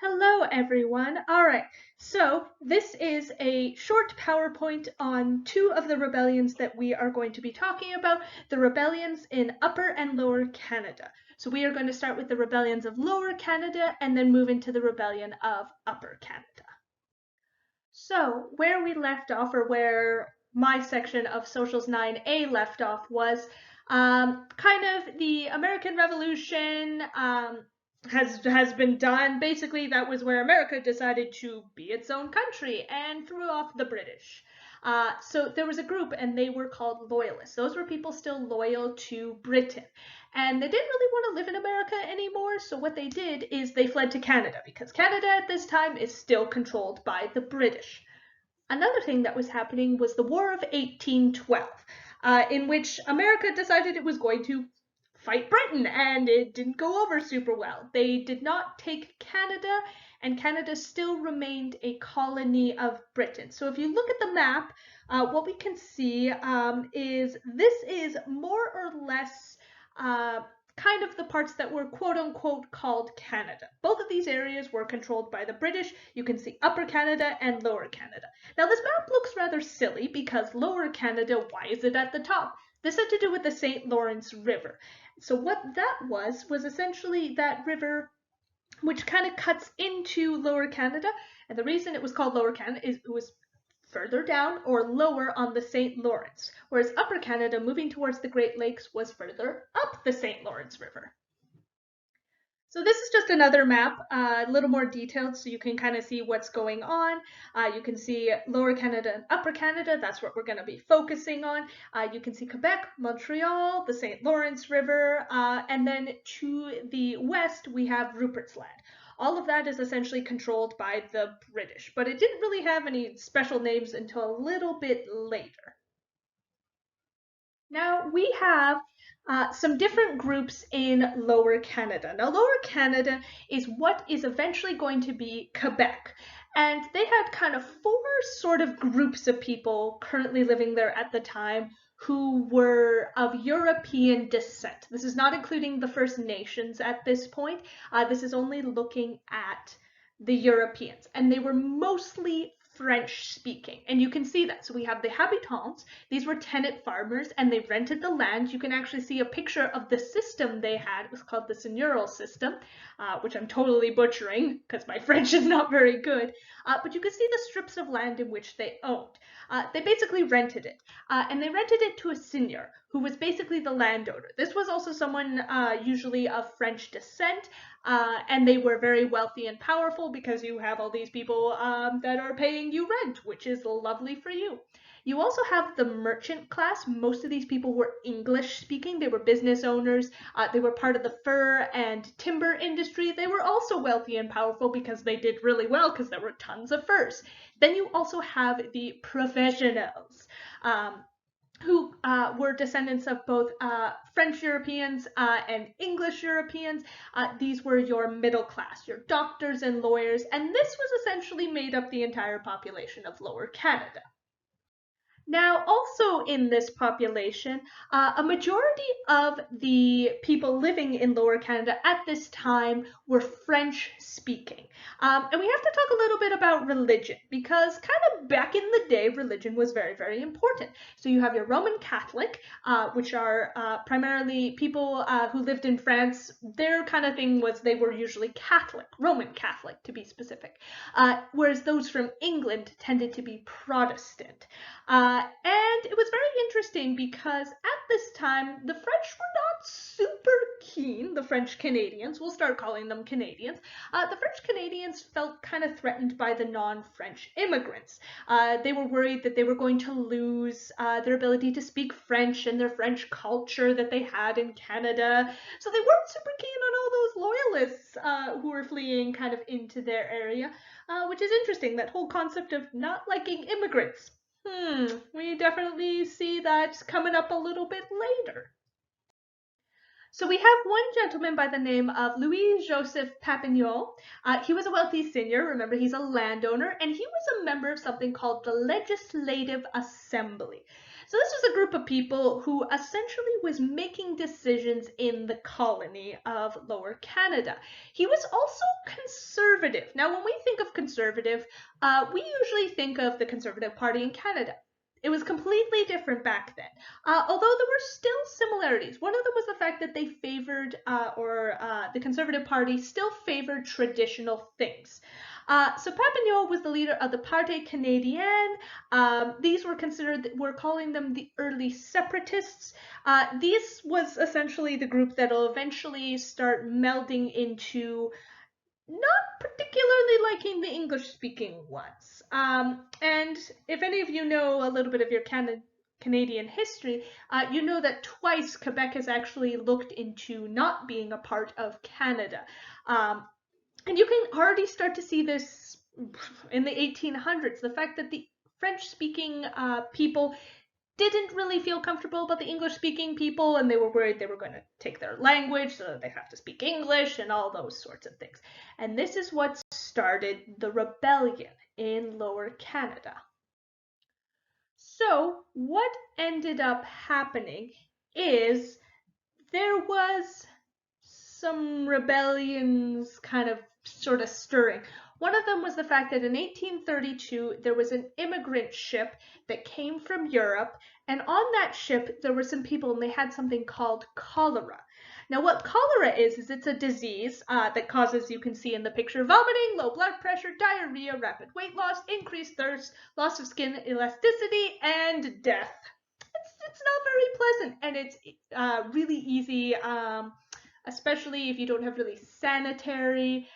Hello, everyone. All right, so this is a short PowerPoint on two of the rebellions that we are going to be talking about, the rebellions in Upper and Lower Canada. So we are going to start with the rebellions of Lower Canada and then move into the rebellion of Upper Canada. So where we left off, or where my section of Socials 9A left off, was kind of the American Revolution has been done. Basically, that was where America decided to be its own country and threw off the British. So there was a group, and they were called Loyalists. Those were people still loyal to Britain. And they didn't really want to live in America anymore, so what they did is they fled to Canada, because Canada at this time is still controlled by the British. Another thing that was happening was the War of 1812, in which America decided it was going to fight Britain, and it didn't go over super well. They did not take Canada, and Canada still remained a colony of Britain. So if you look at the map, what we can see is this is more or less kind of the parts that were quote unquote called Canada. Both of these areas were controlled by the British. You can see Upper Canada and Lower Canada. Now this map looks rather silly because Lower Canada, why is it at the top? This had to do with the St. Lawrence River. So what that was essentially that river which kind of cuts into Lower Canada. And the reason it was called Lower Canada is it was further down or lower on the St. Lawrence, whereas Upper Canada, moving towards the Great Lakes, was further up the St. Lawrence River. So this is just another map, a little more detailed so you can kind of see what's going on. You can see Lower Canada and Upper Canada, that's what we're going to be focusing on. You can see Quebec, Montreal, the St. Lawrence River, and then to the west we have Rupert's Land. All of that is essentially controlled by the British, but it didn't really have any special names until a little bit later. Now we have some different groups in Lower Canada. Now Lower Canada is what is eventually going to be Quebec. And they had kind of four sort of groups of people currently living there at the time who were of European descent. This is not including the First Nations at this point. This is only looking at the Europeans. And they were mostly French speaking. And you can see that. So we have the habitants. These were tenant farmers and they rented the land. You can actually see a picture of the system they had. It was called the seigneurial system, which I'm totally butchering because my French is not very good. But you can see the strips of land in which they owned. They basically rented it. And they rented it to a seigneur who was basically the landowner. This was also someone usually of French descent. And they were very wealthy and powerful because you have all these people that are paying you rent, which is lovely for you. You also have the merchant class. Most of these people were English speaking. They were business owners. They were part of the fur and timber industry. They were also wealthy and powerful because they did really well because there were tons of furs. Then you also have the professionals. Who were descendants of both French Europeans and English Europeans. These were your middle class, your doctors and lawyers, and this was essentially made up the entire population of Lower Canada. Now, also in this population, a majority of the people living in Lower Canada at this time were French speaking. And we have to talk a little bit about religion because kind of back in the day, religion was very, very important. So you have your Roman Catholic, which are primarily people who lived in France. Their kind of thing was they were usually Catholic, Roman Catholic to be specific, whereas those from England tended to be Protestant. And it was very interesting because at this time, the French were not super keen, the French Canadians, we'll start calling them Canadians. The French Canadians felt kind of threatened by the non-French immigrants. They were worried that they were going to lose their ability to speak French and their French culture that they had in Canada. So they weren't super keen on all those loyalists who were fleeing kind of into their area, which is interesting, that whole concept of not liking immigrants. We definitely see that coming up a little bit later. So we have one gentleman by the name of Louis-Joseph Papineau. He was a wealthy seigneur. Remember, he's a landowner, and he was a member of something called the Legislative Assembly. So this was a group of people who essentially was making decisions in the colony of Lower Canada. He was also conservative conservative. Now, when we think of conservative, we usually think of the Conservative Party in Canada. It was completely different back then, although there were still similarities. One of them was the fact that they favored, the Conservative Party still favored traditional things. So Papineau was the leader of the Parti Canadien. These were considered, we're calling them the early separatists. This was essentially the group that will eventually start melding into not particularly liking the English-speaking ones. And if any of you know a little bit of your Canadian history, you know that twice Quebec has actually looked into not being a part of Canada. And you can already start to see this in the 1800s, the fact that the French-speaking people didn't really feel comfortable about the English-speaking people, and they were worried they were going to take their language, so they have to speak English and all those sorts of things. And this is what started the rebellion in Lower Canada. So what ended up happening is there was some rebellions kind of sort of stirring. One of them was the fact that in 1832 there was an immigrant ship that came from Europe, and on that ship there were some people and they had something called cholera. Now what cholera is it's a disease that causes, you can see in the picture, vomiting, low blood pressure, diarrhea, rapid weight loss, increased thirst, loss of skin elasticity, and death. It's not very pleasant, and it's really easy, especially if you don't have really sanitary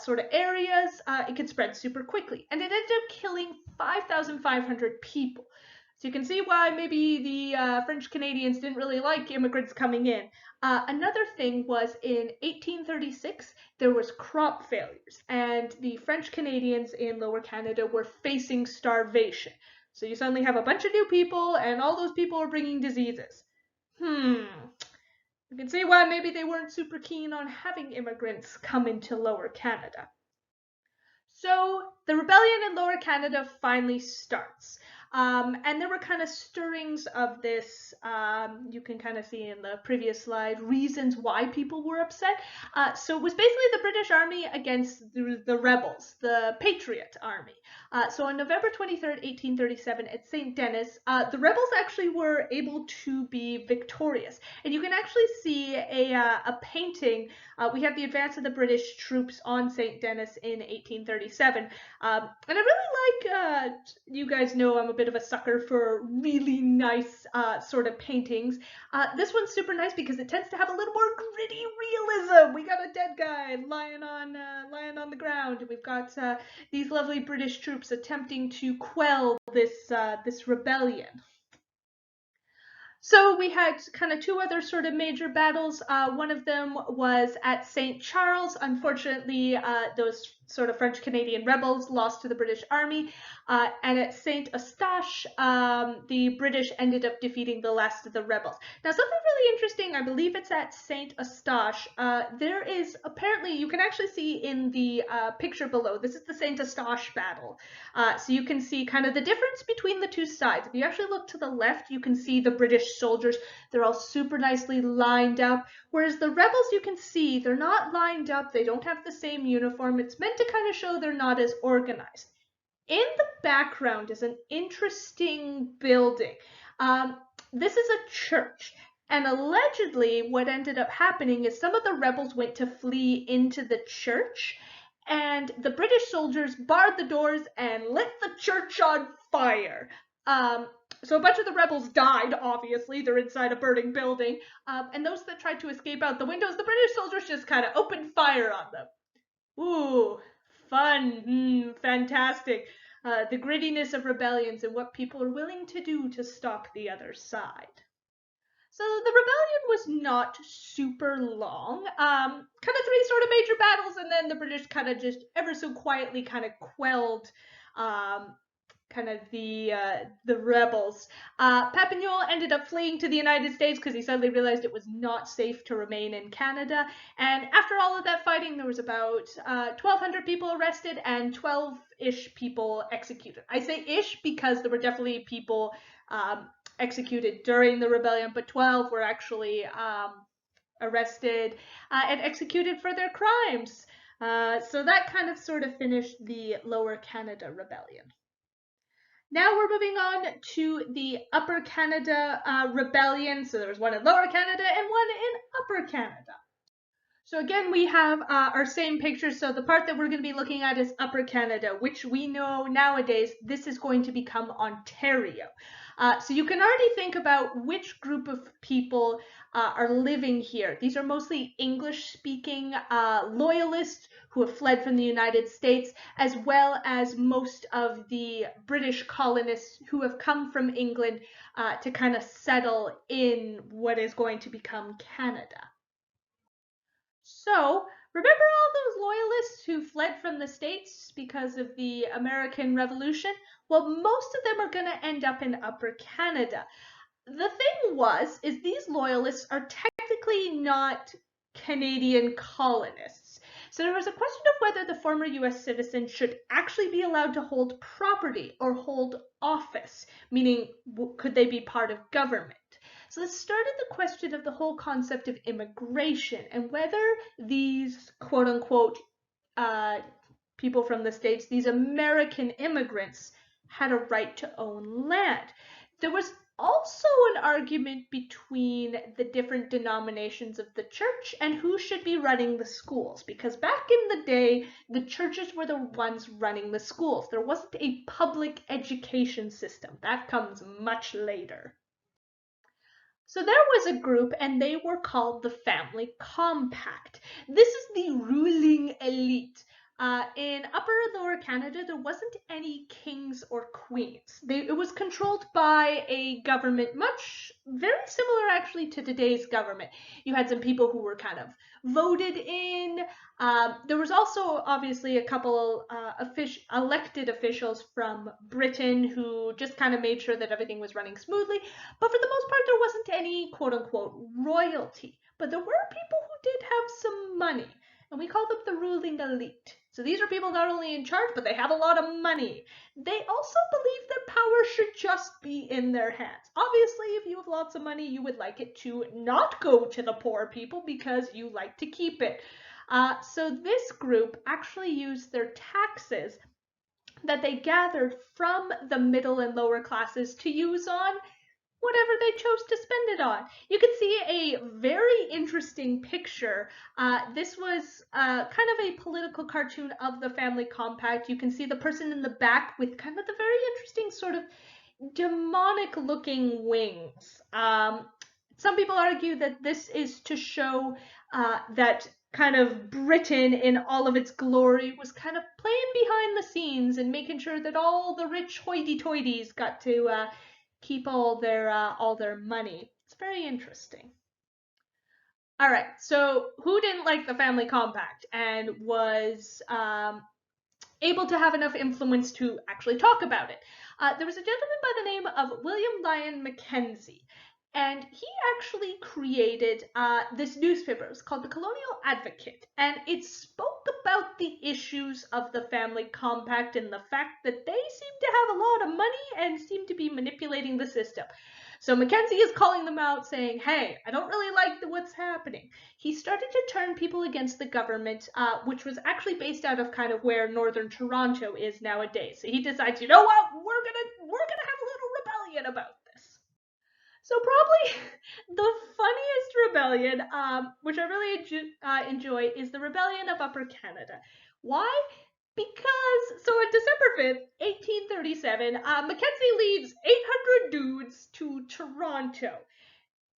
sort of areas, it can spread super quickly. And it ended up killing 5,500 people. So you can see why maybe the French Canadians didn't really like immigrants coming in. Another thing was in 1836, there was crop failures, and the French Canadians in Lower Canada were facing starvation. So you suddenly have a bunch of new people, and all those people are bringing diseases. You can see why maybe they weren't super keen on having immigrants come into Lower Canada. So the rebellion in Lower Canada finally starts. And there were kind of stirrings of this, you can kind of see in the previous slide, reasons why people were upset. So it was basically the British Army against the rebels, the Patriot Army. So on November 23rd, 1837 at St. Denis, the rebels actually were able to be victorious. And you can actually see a painting. We have the advance of the British troops on St. Denis in 1837. And I really like, you guys know I'm a bit of a sucker for really nice sort of paintings. This one's super nice because it tends to have a little more gritty realism. We got a dead guy lying on the ground. We've got these lovely British troops attempting to quell this rebellion. So we had kind of two other sort of major battles. One of them was at St. Charles. Unfortunately, those sort of French-Canadian rebels lost to the British Army. And at St. Eustache, the British ended up defeating the last of the rebels. Now, something really interesting, I believe it's at St. Eustache. There is apparently, you can actually see in the picture below, this is the St. Eustache battle. So you can see kind of the difference between the two sides. If you actually look to the left, you can see the British soldiers. They're all super nicely lined up. Whereas the rebels, you can see, they're not lined up. They don't have the same uniform. It's meant to kind of show they're not as organized. In the background is an interesting building. This is a church. And allegedly, what ended up happening is some of the rebels went to flee into the church, and the British soldiers barred the doors and lit the church on fire. So a bunch of the rebels died, obviously. They're inside a burning building. And those that tried to escape out the windows, the British soldiers just kind of opened fire on them. Ooh, fun, fantastic. The grittiness of rebellions and what people are willing to do to stop the other side. So the rebellion was not super long, kind of three sort of major battles, and then the British kind of just ever so quietly kind of quelled kind of the rebels. Papineau ended up fleeing to the United States because he suddenly realized it was not safe to remain in Canada. And after all of that fighting, there was about 1,200 people arrested and 12-ish people executed. I say ish because there were definitely people executed during the rebellion, but 12 were actually arrested and executed for their crimes. So that kind of sort of finished the Lower Canada Rebellion. Now we're moving on to the Upper Canada Rebellion. So there was one in Lower Canada and one in Upper Canada. So again, we have our same picture. So the part that we're going to be looking at is Upper Canada, which we know nowadays this is going to become Ontario. So you can already think about which group of people are living here. These are mostly English-speaking loyalists who have fled from the United States, as well as most of the British colonists who have come from England to kind of settle in what is going to become Canada. So, remember all those loyalists who fled from the States because of the American Revolution? Well, most of them are going to end up in Upper Canada. The thing is these loyalists are technically not Canadian colonists. So there was a question of whether the former US citizen should actually be allowed to hold property or hold office, meaning could they be part of government? So this started the question of the whole concept of immigration and whether these quote unquote people from the States, these American immigrants, had a right to own land. There was also an argument between the different denominations of the church and who should be running the schools, because back in the day, the churches were the ones running the schools. There wasn't a public education system. That comes much later. So there was a group and they were called the Family Compact. This is the ruling elite. In Upper and Lower Canada, there wasn't any kings or queens. It was controlled by a government very similar actually to today's government. You had some people who were kind of voted in. There was also obviously a couple elected officials from Britain who just kind of made sure that everything was running smoothly. But for the most part, there wasn't any quote unquote royalty. But there were people who did have some money, and we call them the ruling elite. So these are people not only in charge, but they have a lot of money. They also believe that power should just be in their hands. Obviously, if you have lots of money, you would like it to not go to the poor people because you like to keep it. So this group actually used their taxes that they gathered from the middle and lower classes to use on whatever they chose to spend it on. You can see a very interesting picture. This was kind of a political cartoon of the Family Compact. You can see the person in the back with kind of the very interesting sort of demonic looking wings. Some people argue that this is to show that kind of Britain in all of its glory was kind of playing behind the scenes and making sure that all the rich hoity-toities got to keep all their money. It's very interesting. All right, so who didn't like the Family Compact and was able to have enough influence to actually talk about it? There was a gentleman by the name of William Lyon Mackenzie, and he actually created this newspaper. It was called the Colonial Advocate, and it spoke about the issues of the Family Compact and the fact that they seem to have a lot of money and seem to be manipulating the system. So Mackenzie is calling them out saying, hey, I don't really like what's happening. He started to turn people against the government, which was actually based out of kind of where northern Toronto is nowadays. So he decides, you know what, we're gonna have a little rebellion about this. So probably the funniest rebellion, which I really enjoy, is the Rebellion of Upper Canada. Why? Because, so on December 5th, 1837, Mackenzie leads 800 dudes to Toronto.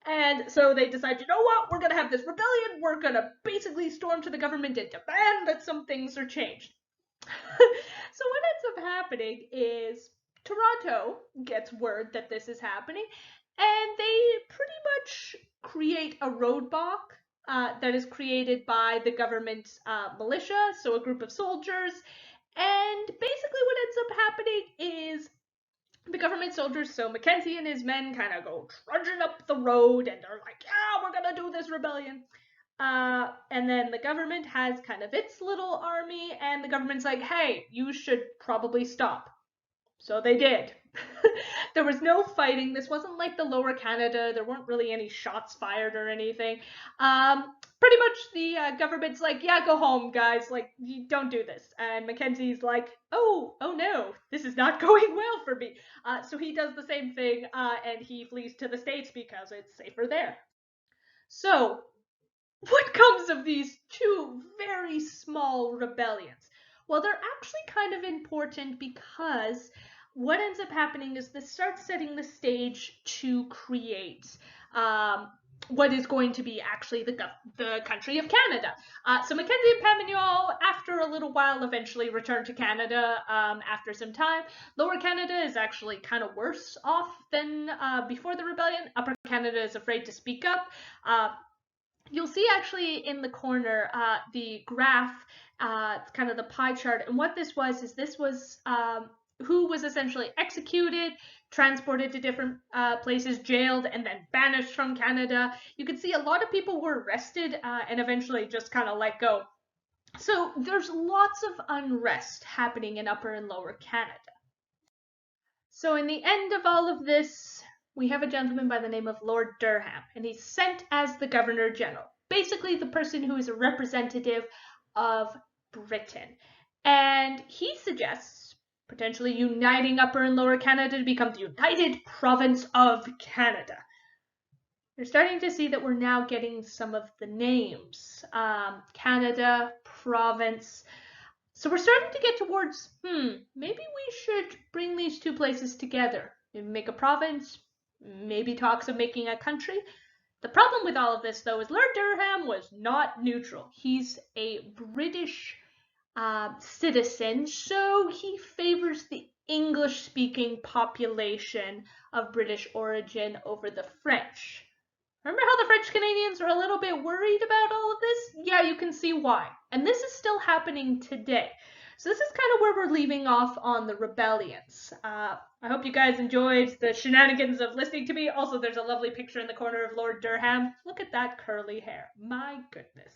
And so they decide, you know what, we're going to have this rebellion, we're going to basically storm to the government and demand that some things are changed. So what ends up happening is Toronto gets word that this is happening, and they pretty much create a roadblock that is created by the government militia, so a group of soldiers. And basically what ends up happening is the government soldiers, so Mackenzie and his men kind of go trudging up the road and they're like, yeah, we're going to do this rebellion. And then the government has kind of its little army, and the government's like, hey, you should probably stop. So they did. There was no fighting. This wasn't like the Lower Canada. There weren't really any shots fired or anything. Pretty much the government's like, yeah, go home, guys. Like, you don't do this. And Mackenzie's like, oh no, this is not going well for me. So he does the same thing, and he flees to the States because it's safer there. So what comes of these two very small rebellions? Well, they're actually kind of important because what ends up happening is this starts setting the stage to create what is going to be actually the country of Canada. So Mackenzie and Pamaniol, after a little while, eventually return to Canada after some time. Lower Canada is actually kind of worse off than before the rebellion. Upper Canada is afraid to speak up. You'll see actually in the corner the graph, kind of the pie chart. And what this was is this was who was essentially executed, transported to different places, jailed, and then banished from Canada. You can see a lot of people were arrested and eventually just kind of let go. So there's lots of unrest happening in Upper and Lower Canada. So in the end of all of this, we have a gentleman by the name of Lord Durham, and he's sent as the Governor General, basically the person who is a representative of Britain. And he suggests potentially uniting Upper and Lower Canada to become the United Province of Canada. You're starting to see that we're now getting some of the names. Canada, province. So we're starting to get towards, maybe we should bring these two places together. Maybe make a province, maybe talks of making a country. The problem with all of this, though, is Lord Durham was not neutral. He's a British citizen, so he favors the English-speaking population of British origin over the French. Remember how the French Canadians are a little bit worried about all of this? Yeah, you can see why. And this is still happening today. So this is kind of where we're leaving off on the rebellions. I hope you guys enjoyed the shenanigans of listening to me. Also, there's a lovely picture in the corner of Lord Durham. Look at that curly hair. My goodness.